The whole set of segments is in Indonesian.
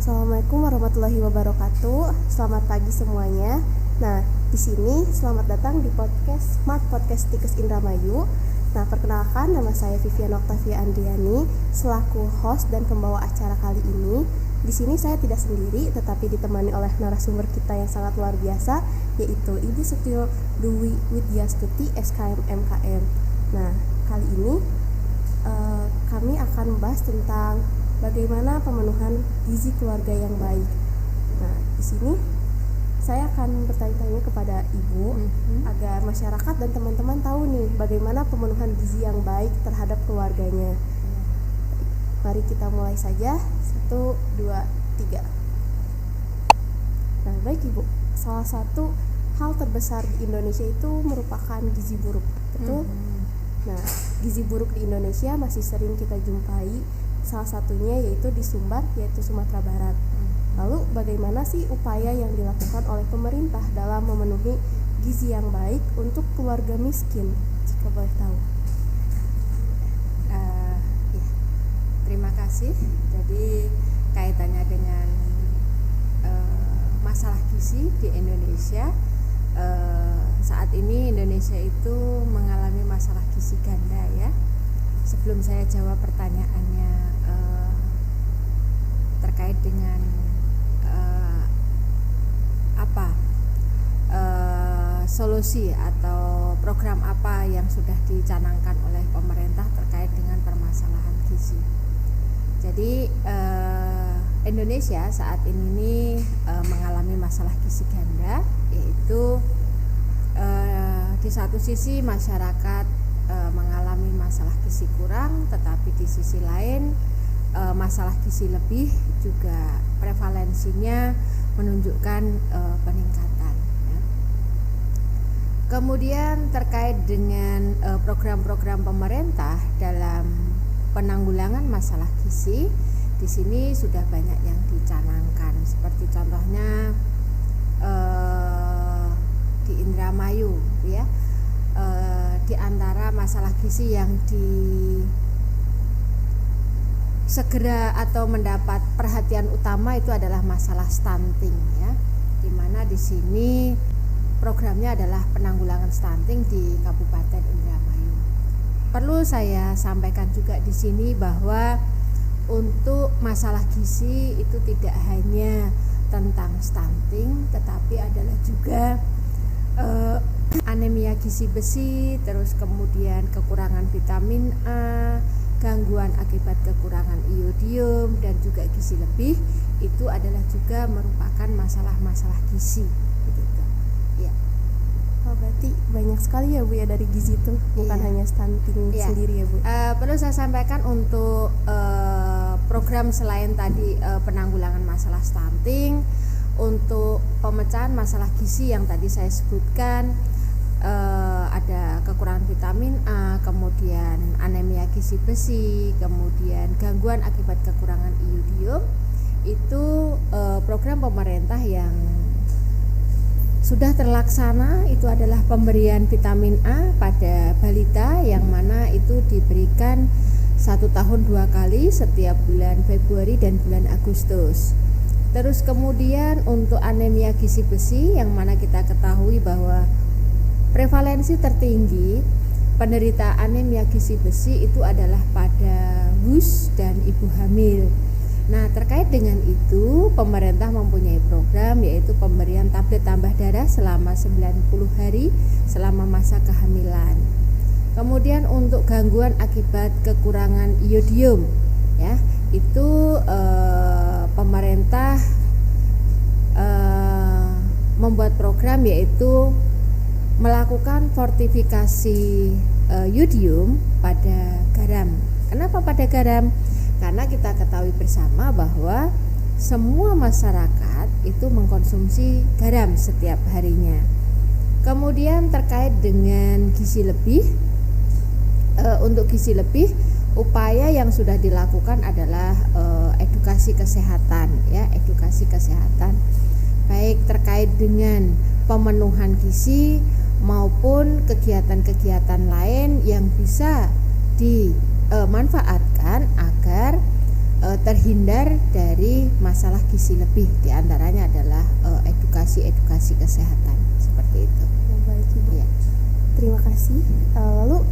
Assalamualaikum warahmatullahi wabarakatuh. Selamat pagi semuanya. Nah, di sini selamat datang di podcast Smart Podcast Tikus Indramayu. Nah, perkenalkan, nama saya Vivian Octavia Andriani selaku host dan pembawa acara kali ini. Di sini saya tidak sendiri, tetapi ditemani oleh narasumber kita yang sangat luar biasa, yaitu Ibu Setio Dwi Widyastuti SKM MKM. Nah, kali ini kami akan membahas tentang bagaimana pemenuhan gizi keluarga yang baik. Nah, di sini saya akan bertanya-tanya kepada Ibu agar masyarakat dan teman-teman tahu nih bagaimana pemenuhan gizi yang baik terhadap keluarganya. Mari kita mulai saja. 1, 2, 3. Nah, baik Ibu. Salah satu hal terbesar di Indonesia itu merupakan gizi buruk. Betul? Nah, gizi buruk di Indonesia masih sering kita jumpai. Salah satunya yaitu di Sumbar, yaitu Sumatera Barat. Lalu bagaimana sih upaya yang dilakukan oleh pemerintah dalam memenuhi gizi yang baik untuk keluarga miskin? Jika boleh tahu. Terima kasih. Jadi kaitannya dengan masalah gizi di Indonesia, saat ini Indonesia itu mengalami masalah gizi ganda ya. Sebelum saya jawab pertanyaannya terkait dengan solusi atau program apa yang sudah dicanangkan oleh pemerintah terkait dengan permasalahan gizi. Jadi Indonesia saat ini mengalami masalah gizi ganda, yaitu di satu sisi masyarakat mengalami masalah gizi kurang, tetapi di sisi lain masalah gizi lebih juga prevalensinya menunjukkan peningkatan ya. Kemudian terkait dengan program-program pemerintah dalam penanggulangan masalah gizi, di sini sudah banyak yang dicanangkan, seperti contohnya di Indramayu ya. Di antara masalah gizi yang segera atau mendapat perhatian utama itu adalah masalah stunting ya, di mana di sini programnya adalah penanggulangan stunting di Kabupaten Indramayu. Perlu saya sampaikan juga di sini bahwa untuk masalah gizi itu tidak hanya tentang stunting, tetapi adalah juga anemia gizi besi, terus kemudian kekurangan vitamin A, gangguan akibat kekurangan iodium, dan juga gizi lebih. Itu adalah juga merupakan masalah-masalah gizi begitu. Ya. Oh, berarti banyak sekali ya Bu ya dari gizi itu, bukan hanya stunting sendiri ya Bu. Perlu saya sampaikan untuk program selain tadi penanggulangan masalah stunting, untuk pemecahan masalah gizi yang tadi saya sebutkan, ada kekurangan vitamin A, kemudian anemia gizi besi, kemudian gangguan akibat kekurangan iodium. Itu program pemerintah yang sudah terlaksana, itu adalah pemberian vitamin A pada balita, yang mana itu diberikan 1 tahun 2 kali setiap bulan Februari dan bulan Agustus. Terus kemudian untuk anemia gizi besi, yang mana kita ketahui bahwa prevalensi tertinggi penderita anemia gizi besi itu adalah pada WUS dan ibu hamil. Nah, terkait dengan itu pemerintah mempunyai program, yaitu pemberian tablet tambah darah selama 90 hari selama masa kehamilan. Kemudian untuk gangguan akibat kekurangan iodium ya, itu pemerintah membuat program, yaitu melakukan fortifikasi iodium pada garam. Kenapa pada garam? Karena kita ketahui bersama bahwa semua masyarakat itu mengkonsumsi garam setiap harinya. Kemudian terkait dengan gizi lebih, untuk gizi lebih, upaya yang sudah dilakukan adalah edukasi kesehatan ya, edukasi kesehatan baik terkait dengan pemenuhan gizi maupun kegiatan-kegiatan lain yang bisa dimanfaatkan agar terhindar dari masalah gizi lebih. Di antaranya adalah edukasi kesehatan seperti itu. Baik Ibu. Ya. Terima kasih. Lalu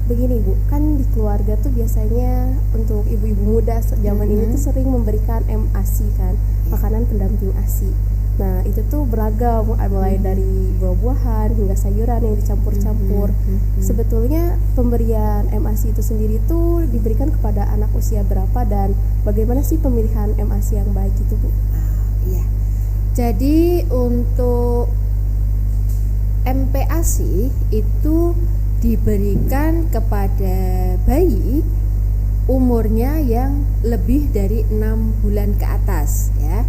begini Bu, kan di keluarga tuh biasanya untuk ibu-ibu muda zaman ini tuh sering memberikan MASI kan, makanan pendamping ASI. Nah itu tuh beragam, mulai dari buah-buahan hingga sayuran yang dicampur-campur. Sebetulnya pemberian MASI itu sendiri tuh diberikan kepada anak usia berapa dan bagaimana sih pemilihan MASI yang baik itu Bu? Iya. Jadi untuk MPASI itu diberikan kepada bayi umurnya yang lebih dari 6 bulan ke atas ya.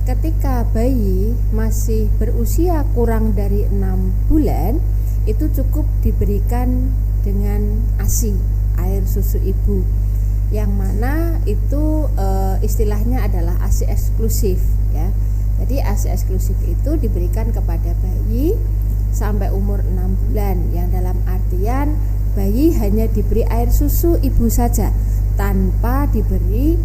Ketika bayi masih berusia kurang dari 6 bulan, itu cukup diberikan dengan ASI, air susu ibu, yang mana itu istilahnya adalah ASI eksklusif ya. Jadi ASI eksklusif itu diberikan kepada bayi sampai umur 6 bulan, yang dalam artian bayi hanya diberi air susu ibu saja tanpa diberi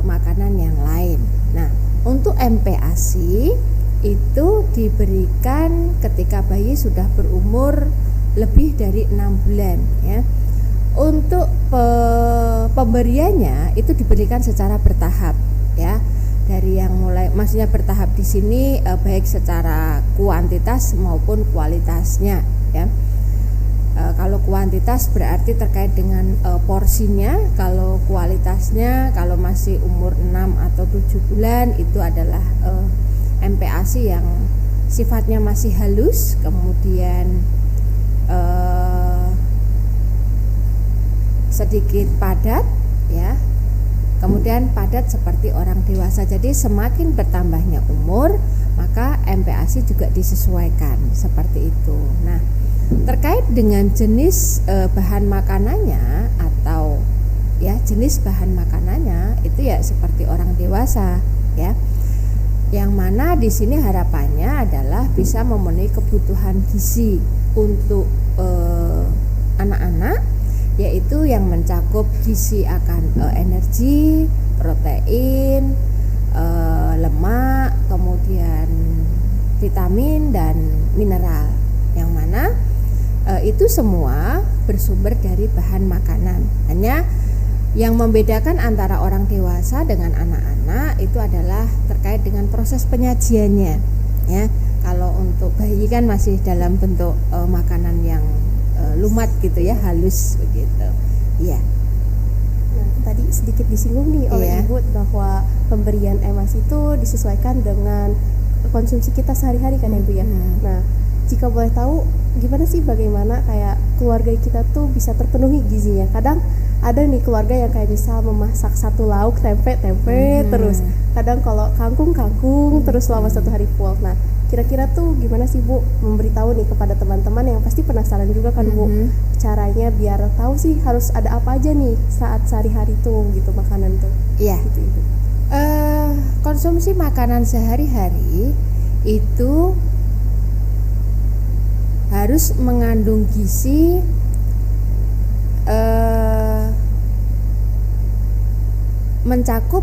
makanan yang lain. Nah, untuk MPASI itu diberikan ketika bayi sudah berumur lebih dari 6 bulan ya. Untuk pemberiannya itu diberikan secara bertahap ya. Dari yang mulai, maksudnya bertahap di sini baik secara kuantitas maupun kualitasnya ya. Kalau kuantitas berarti terkait dengan porsinya, kalau kualitasnya kalau masih umur 6 atau 7 bulan itu adalah MPASI yang sifatnya masih halus, kemudian sedikit padat ya. Kemudian padat seperti orang dewasa. Jadi semakin bertambahnya umur, maka MPASI juga disesuaikan seperti itu. Nah, terkait dengan jenis bahan makanannya atau ya jenis bahan makanannya itu ya seperti orang dewasa ya. Yang mana di sini harapannya adalah bisa memenuhi kebutuhan gizi untuk anak-anak, yaitu yang mencakup gizi akan energi, protein, lemak, kemudian vitamin dan mineral, yang mana itu semua bersumber dari bahan makanan. Hanya yang membedakan antara orang dewasa dengan anak-anak itu adalah terkait dengan proses penyajiannya ya. Kalau untuk bayi kan masih dalam bentuk makanan yang lumat gitu ya, halus begitu. Iya. Nah, tadi sedikit disinggung nih oleh Ibu bahwa pemberian MASI itu disesuaikan dengan konsumsi kita sehari-hari kan ya Bu ya. Nah, jika boleh tahu gimana sih bagaimana kayak keluarga kita tuh bisa terpenuhi gizinya? Kadang ada nih keluarga yang kayak misal memasak satu lauk tempe terus. Kadang kalau kangkung terus selama satu hari full. Nah, kira-kira tuh gimana sih Bu memberitahu nih kepada teman-teman yang pasti penasaran juga kan Bu, caranya biar tahu sih harus ada apa aja nih saat sehari-hari tuh gitu makanan tuh. Iya. Gitu, Ibu. Konsumsi makanan sehari-hari itu harus mengandung gizi mencakup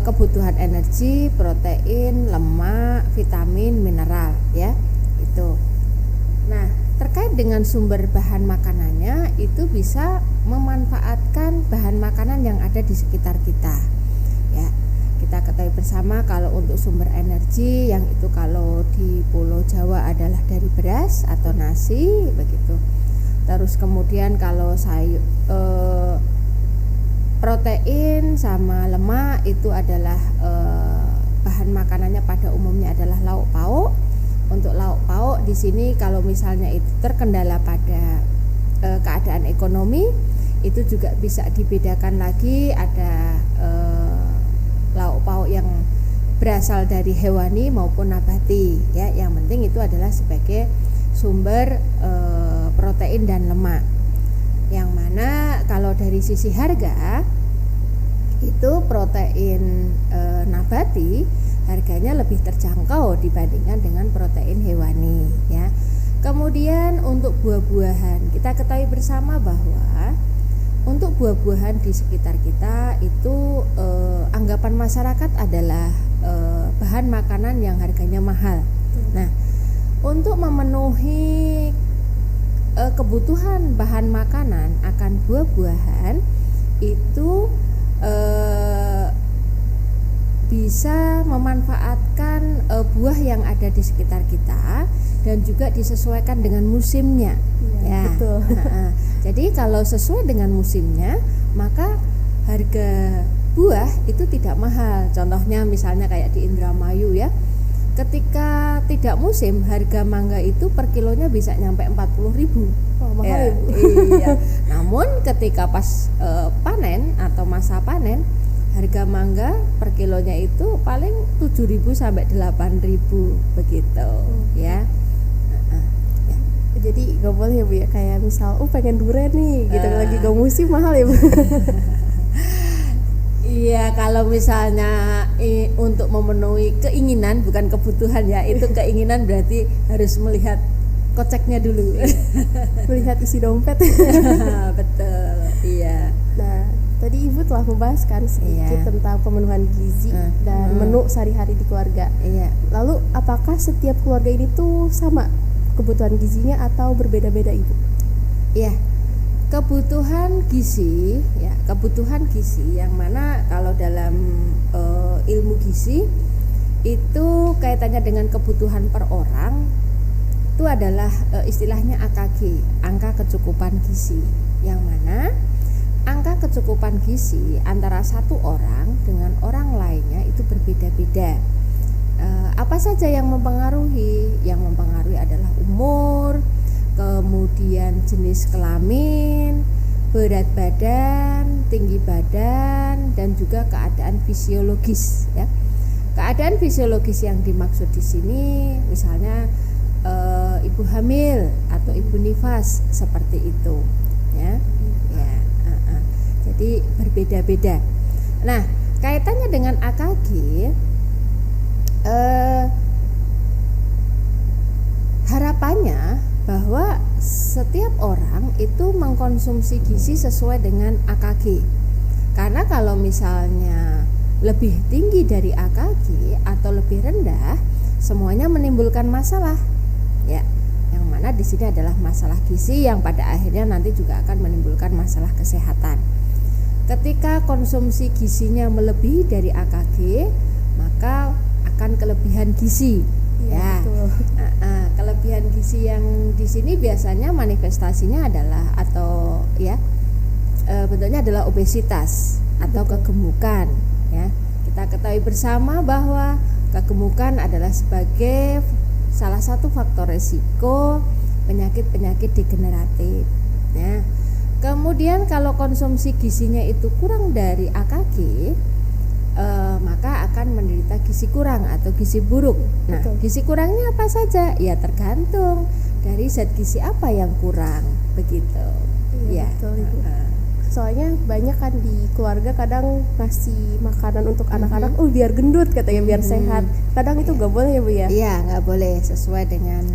kebutuhan energi, protein, lemak, vitamin, mineral ya itu. Nah, terkait dengan sumber bahan makanannya itu bisa memanfaatkan bahan makanan yang ada di sekitar kita ya. Kita ketahui bersama kalau untuk sumber energi yang itu kalau di Pulau Jawa adalah dari beras atau nasi begitu. Terus kemudian kalau sayur protein sama lemak itu adalah bahan makanannya pada umumnya adalah lauk pauk. Untuk lauk pauk di sini kalau misalnya itu terkendala pada keadaan ekonomi, itu juga bisa dibedakan lagi, ada lauk pauk yang berasal dari hewani maupun nabati ya. Yang penting itu adalah sebagai sumber protein dan lemak. Yang mana kalau dari sisi harga itu protein nabati harganya lebih terjangkau dibandingkan dengan protein hewani ya. Kemudian untuk buah-buahan kita ketahui bersama bahwa untuk buah-buahan di sekitar kita itu anggapan masyarakat adalah bahan makanan yang harganya mahal. Nah, untuk memenuhi kebutuhan bahan makanan akan buah-buahan itu bisa memanfaatkan buah yang ada di sekitar kita dan juga disesuaikan dengan musimnya. Iya, betul. Jadi kalau sesuai dengan musimnya, maka harga buah itu tidak mahal. Contohnya misalnya kayak di Indramayu ya. Ketika tidak musim, harga mangga itu per kilonya bisa nyampe 40.000. Oh, mahal ya, Bu. Iya. Namun ketika pas panen atau masa panen, harga mangga per kilonya itu paling 7.000 sampai 8.000 begitu, ya. Jadi gak boleh ya Bu ya, kayak misal pengen durian nih gitu, lagi gak musim mahal ya Bu. Iya, kalau misalnya untuk memenuhi keinginan bukan kebutuhan ya, itu keinginan berarti harus melihat koceknya dulu. Melihat isi dompet. Betul, iya. Nah, tadi Ibu telah membahas kan sedikit tentang pemenuhan gizi dan menu sehari-hari di keluarga. Iya. Lalu apakah setiap keluarga ini tuh sama kebutuhan gizinya atau berbeda-beda Ibu? Iya. Kebutuhan gizi yang mana kalau dalam ilmu gizi itu kaitannya dengan kebutuhan per orang itu adalah istilahnya AKG, angka kecukupan gizi, yang mana angka kecukupan gizi antara satu orang dengan orang lainnya itu berbeda-beda. Apa saja yang mempengaruhi? Yang mempengaruhi adalah umur, kemudian jenis kelamin, berat badan, tinggi badan, dan juga keadaan fisiologis ya. Keadaan fisiologis yang dimaksud di sini misalnya ibu hamil atau ibu nifas seperti itu ya. Jadi berbeda-beda. Nah, kaitannya dengan AKG harapannya bahwa setiap orang itu mengkonsumsi gizi sesuai dengan AKG. Karena kalau misalnya lebih tinggi dari AKG atau lebih rendah, semuanya menimbulkan masalah. Ya, yang mana di sini adalah masalah gizi yang pada akhirnya nanti juga akan menimbulkan masalah kesehatan. Ketika konsumsi gizinya melebihi dari AKG, maka akan kelebihan gizi. Ya, kelebihan gizi yang di sini biasanya manifestasinya adalah bentuknya adalah obesitas atau kegemukan. Ya, kita ketahui bersama bahwa kegemukan adalah sebagai salah satu faktor resiko penyakit-penyakit degeneratif. Ya, kemudian kalau konsumsi gizinya itu kurang dari AKG, maka akan menderita gizi kurang atau gizi buruk. Nah, betul. Gizi kurangnya apa saja? Ya tergantung dari zat gizi apa yang kurang, begitu. Iya, betul Ibu. Soalnya banyak kan di keluarga kadang ngasih makanan untuk anak-anak, biar gendut katanya, biar sehat. Kadang itu nggak boleh ya Bu ya? Iya, nggak boleh, sesuai dengan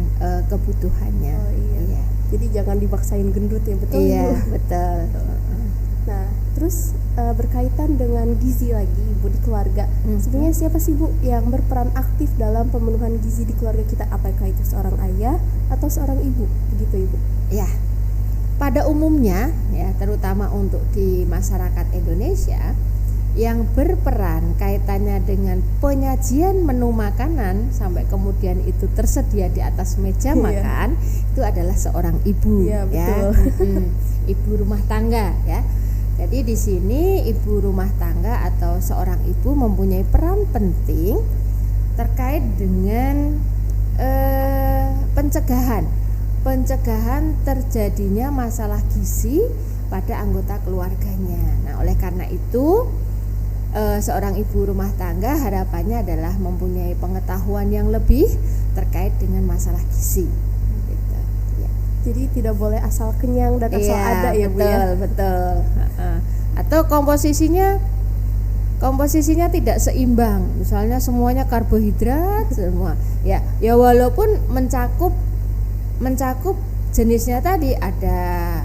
kebutuhannya. Oh iya. Jadi jangan dipaksain gendut ya, betul Iya, Bu? betul. Nah, terus berkaitan dengan gizi lagi Ibu di keluarga. Sebenarnya siapa sih Bu yang berperan aktif dalam pemenuhan gizi di keluarga kita? Apakah itu seorang ayah atau seorang ibu? Begitu Ibu. Ya. Pada umumnya ya, terutama untuk di masyarakat Indonesia, yang berperan kaitannya dengan penyajian menu makanan sampai kemudian itu tersedia di atas meja makan, itu adalah seorang ibu. Iya, betul. Ibu rumah tangga ya. Jadi di sini ibu rumah tangga atau seorang ibu mempunyai peran penting terkait dengan pencegahan terjadinya masalah gizi pada anggota keluarganya. Nah, oleh karena itu seorang ibu rumah tangga harapannya adalah mempunyai pengetahuan yang lebih terkait dengan masalah gizi. Gitu, ya. Jadi tidak boleh asal kenyang dan asal ada ya Bu ya. Betul. Atau komposisinya tidak seimbang. Misalnya semuanya karbohidrat semua. Ya walaupun mencakup jenisnya tadi ada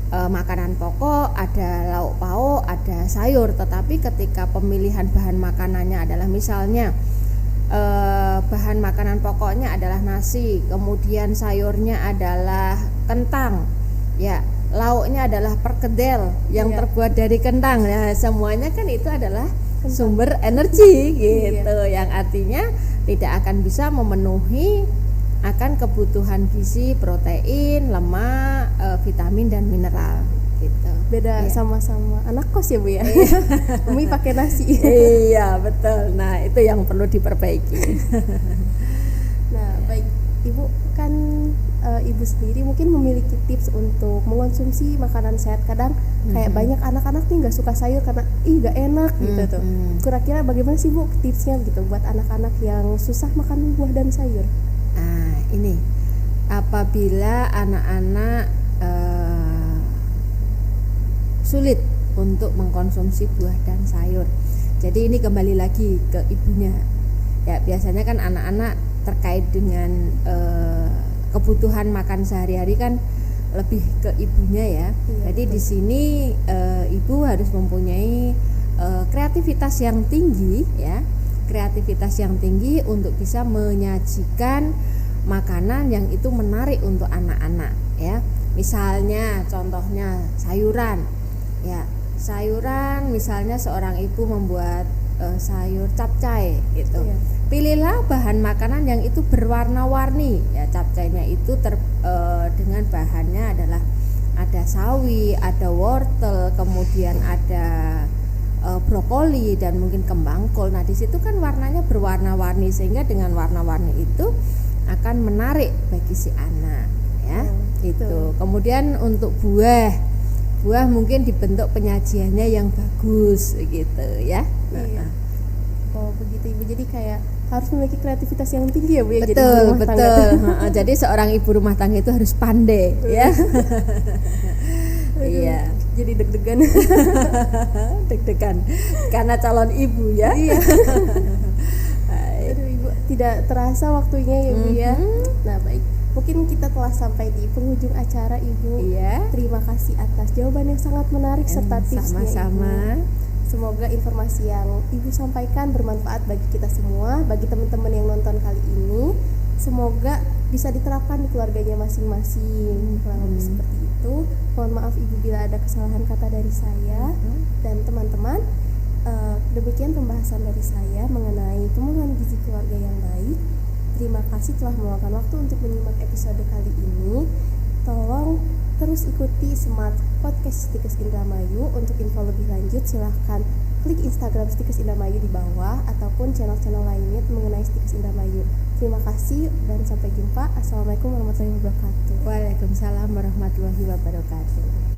makanan pokok, ada lauk pauk, ada sayur. Tetapi ketika pemilihan bahan makanannya adalah misalnya bahan makanan pokoknya adalah nasi, kemudian sayurnya adalah kentang, ya lauknya adalah perkedel yang terbuat dari kentang. Nah, semuanya kan itu adalah sumber energi gitu, yang artinya tidak akan bisa memenuhi akan kebutuhan gizi, protein, lemak, vitamin dan mineral gitu. Beda sama-sama anak kos ya Bu ya. Umi pakai nasi. Iya betul. Nah itu yang perlu diperbaiki. Nah baik Ibu, kan Ibu sendiri mungkin memiliki tips untuk mengonsumsi makanan sehat. Kadang kayak banyak anak-anak nih nggak suka sayur karena nggak enak gitu tuh. Kira-kira bagaimana sih Bu tipsnya gitu buat anak-anak yang susah makan buah dan sayur? Nah ini apabila anak-anak sulit untuk mengkonsumsi buah dan sayur, jadi ini kembali lagi ke ibunya ya. Biasanya kan anak-anak terkait dengan kebutuhan makan sehari-hari kan lebih ke ibunya ya. Jadi di sini ibu harus mempunyai kreativitas yang tinggi ya, kreativitas yang tinggi untuk bisa menyajikan makanan yang itu menarik untuk anak-anak ya. Misalnya contohnya sayuran ya, sayuran misalnya seorang ibu membuat sayur capcay gitu. Pilihlah bahan makanan yang itu berwarna-warni ya. Capcaynya itu dengan bahannya adalah ada sawi, ada wortel, kemudian ada brokoli dan mungkin kembang kol. Nah di situ kan warnanya berwarna-warni, sehingga dengan warna-warni itu akan menarik bagi si anak ya. Itu kemudian untuk buah mungkin dibentuk penyajiannya yang bagus gitu ya. Oh begitu Ibu, jadi kayak harus memiliki kreativitas yang tinggi ya Bu ya. Betul betul. Jadi seorang ibu rumah tangga itu harus pandai ya. Iya. Jadi deg-degan. Deg-degan karena calon ibu ya. Iya. Aduh Ibu, tidak terasa waktunya ya Bu ya. Nah baik, mungkin kita telah sampai di penghujung acara Ibu. Iya. Terima kasih atas jawaban yang sangat menarik serta tipsnya sama-sama. Ibu. Semoga informasi yang Ibu sampaikan bermanfaat bagi kita semua, bagi teman-teman yang nonton kali ini. Semoga bisa diterapkan di keluarganya masing-masing. Kurang lebih seperti itu. Mohon maaf Ibu bila ada kesalahan kata dari saya dan teman-teman. Demikian pembahasan dari saya mengenai pemenuhan gizi keluarga yang baik. Terima kasih telah meluangkan waktu untuk menyimak episode kali ini. Tolong terus ikuti Smart Podcast Stikes Indramayu. Untuk info lebih lanjut silahkan klik Instagram Stikes Indramayu di bawah ataupun channel-channel lainnya mengenai Stikes Indramayu. Terima kasih dan sampai jumpa. Assalamualaikum warahmatullahi wabarakatuh. Waalaikumsalam warahmatullahi wabarakatuh.